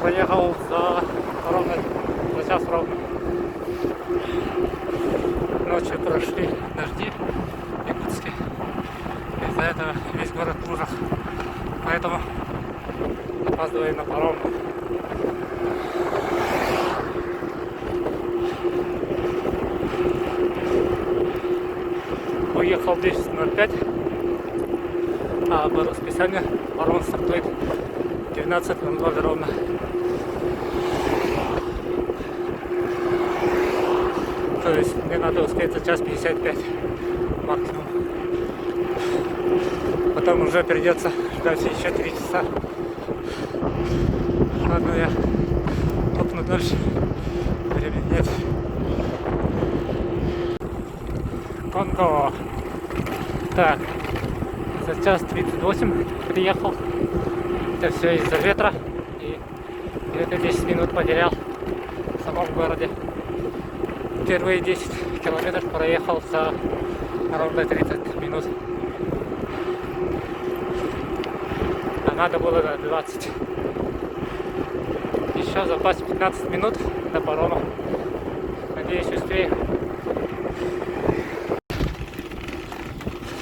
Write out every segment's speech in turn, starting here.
проехал ровно за час ровно. Ночью прошли дожди в Якутске. Из-за этого весь город в лужах. Поэтому опаздываю на паром. Уехал в 10:05, а по расписанию паром стартует 19:00 ровно. То есть мне надо успеть за час 55 максимум. Потом уже придется ждать еще 3 часа. Ладно, я топну дальше. Времени нет. Конго. Так, за час 38 приехал. Это все из-за ветра. И где-то 10 минут потерял в самом городе. Первые 10 километров проехал за ровно 30 минут. А надо было 20. Еще запас 15 минут до парома. Надеюсь, успею.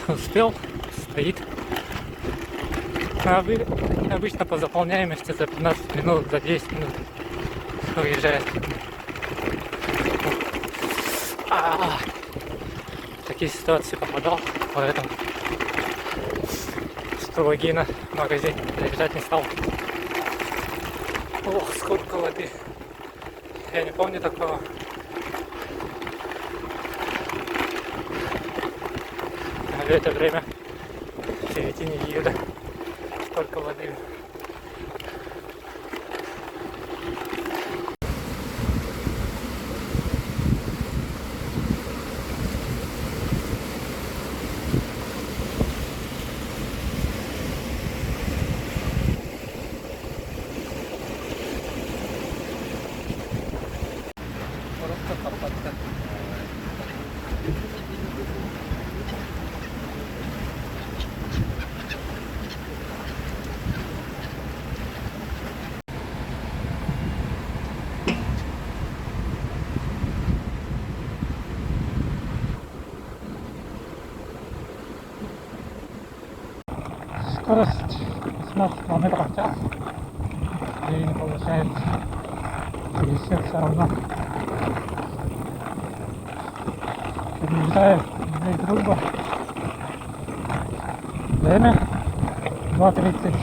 Успел, стоит. Обычно по заполняемости за 15 минут, за 10 минут уезжает. В такие ситуации попадал, поэтому с логина в магазин заезжать не стал. Ох, сколько воды. Я не помню такого. А в это время в середине июля сколько воды. Скорость 15 км в час. И не получается. 50 все равно. Подъезжаю в дружба. Время 2:30.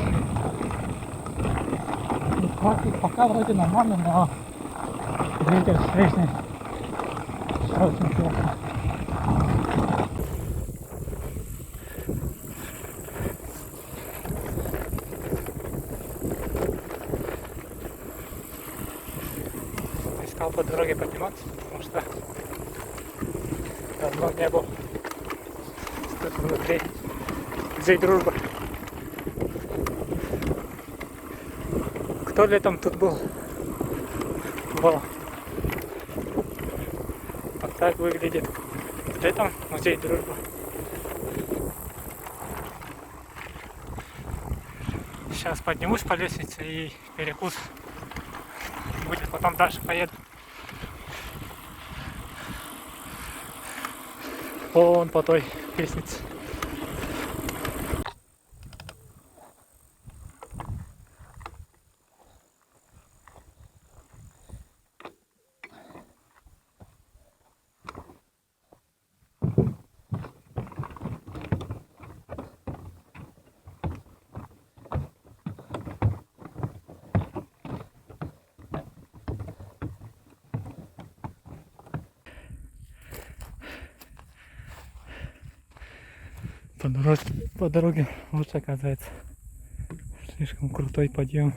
Пока вроде нормально, но ветер встречный. Все очень плохо. Искал по дороге подниматься, потому что давно не был тут внутри, где дружба. Кто летом тут был? Во. Вот так выглядит летом музей дружбы. Сейчас поднимусь по лестнице и перекус будет, потом дальше поеду. Вон по той лестнице. По дороге лучше оказывается. Слишком крутой подъем.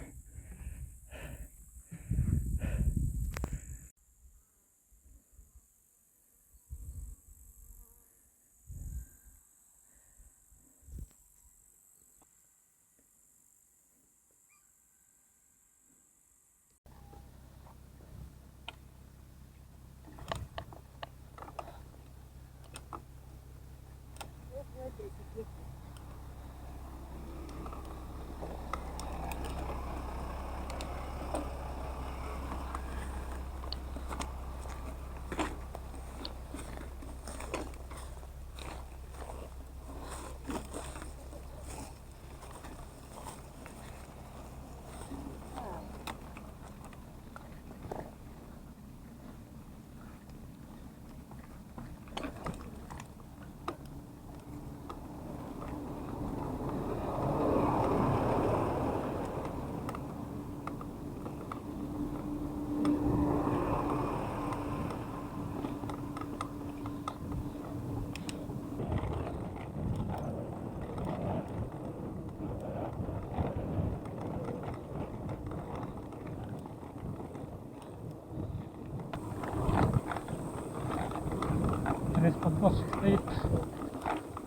здесь подборщик стоит.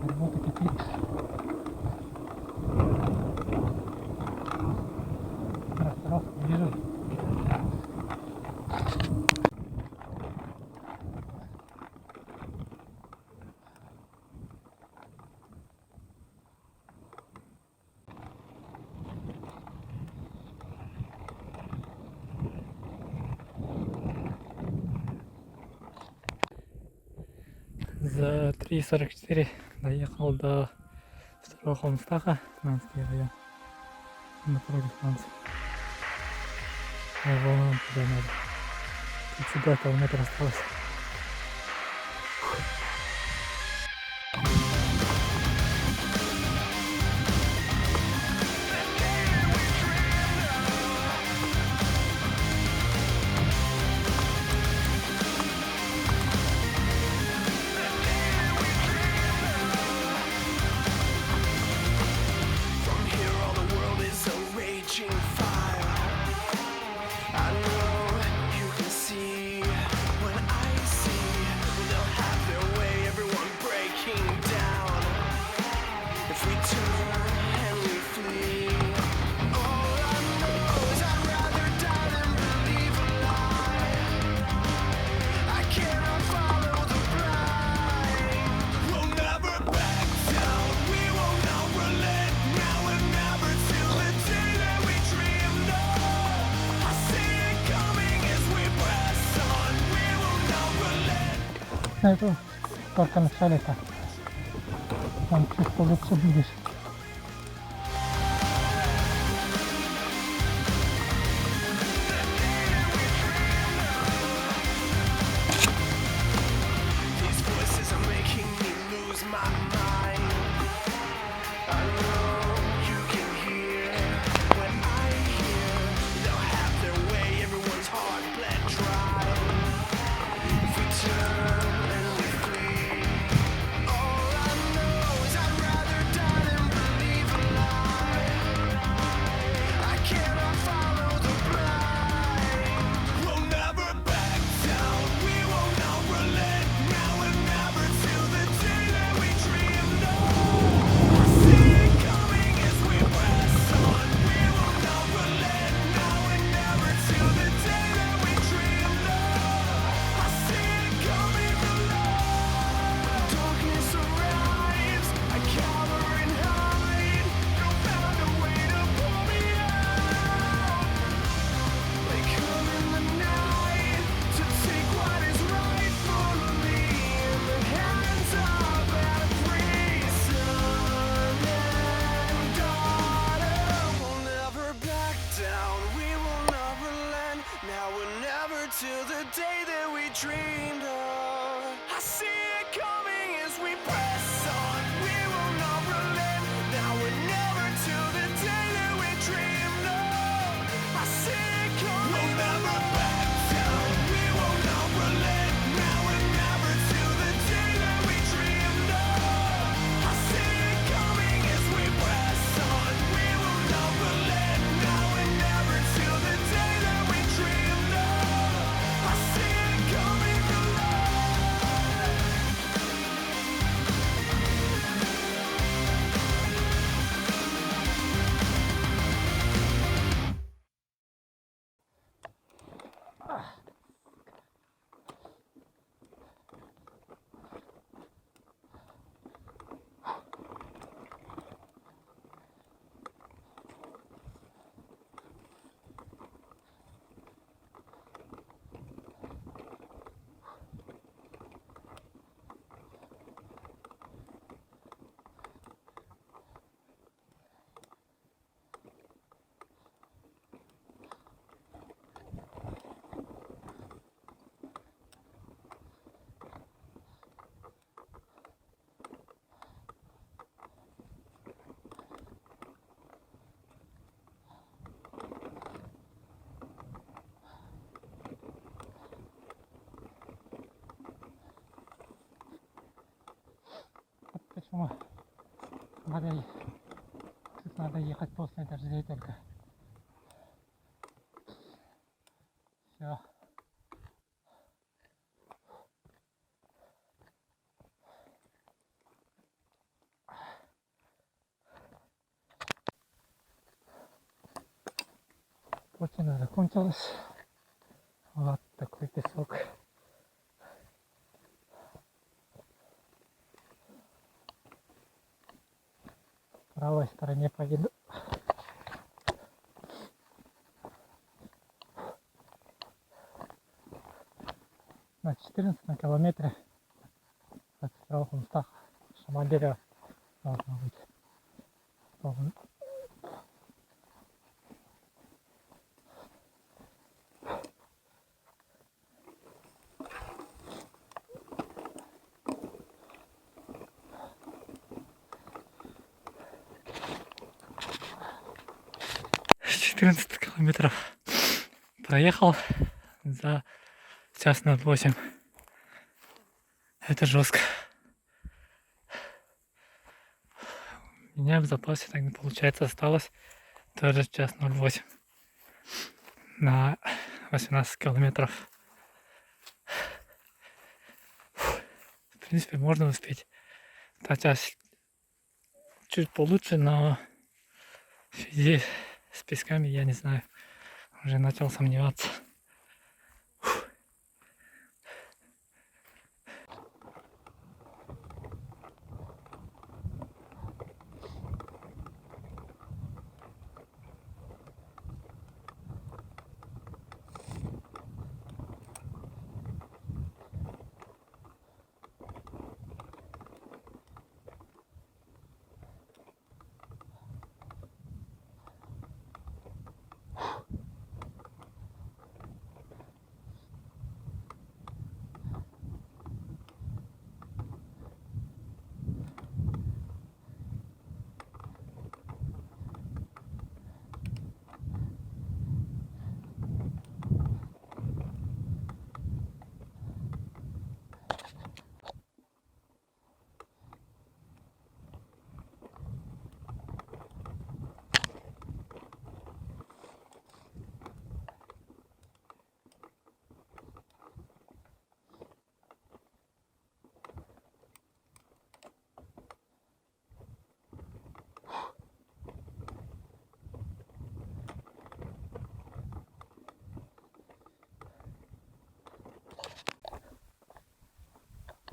Работа кипит. Тракторов не вижу. За 3:44 доехал до второго Холмстаха, Нанский район, напротив станции. А вон туда надо. 32 километра осталось. Это только начале-то. Там чуть получше будешь. Till the day that we dreamed of, I see it coming as we press on. We will not relent, now or never. Till the day that we dreamed of, I see it coming. We'll never back down. We will not relent, now or never. Till the day that we dreamed of, I see it coming as we press on. We will not relent, now or never. Till the day that we dreamed of. I see it coming alive. Почему тут надо ехать после дождей только. Все. Погода закончилась. Вот такой песок. В правой стороне поеду. На 14 километре от островов местах Шамандерева должно быть. Должен. С 14 километров проехал за час 08. Это жестко. У меня в запасе так не получается, осталось тоже час 08 на 18 километров. В принципе, можно успеть. Та часть чуть получше, но в связи с песками я не знаю. Уже начал сомневаться.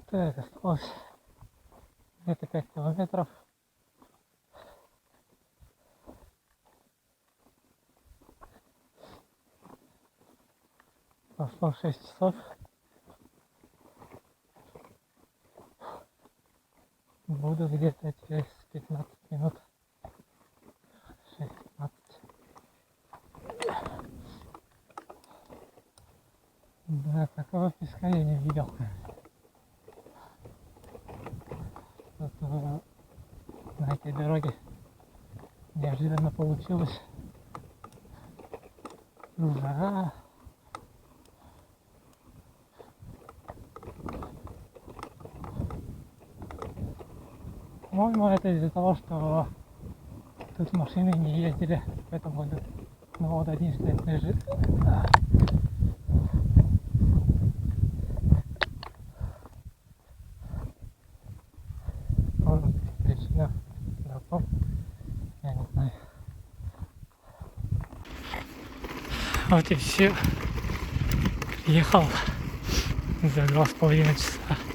Так, осталось где-то 5 километров. Прошло 6 часов. Буду где-то через 15 минут. 6-15. Да, такого песка я не видел. На этой дороге неожиданно получилось. Жара. По-моему, это из-за того, что тут машины не ездили в этом году. Ну вот один стоит лежит. Может быть, причина в том, я не знаю. Вот и все. Ехал за 2,5 часа.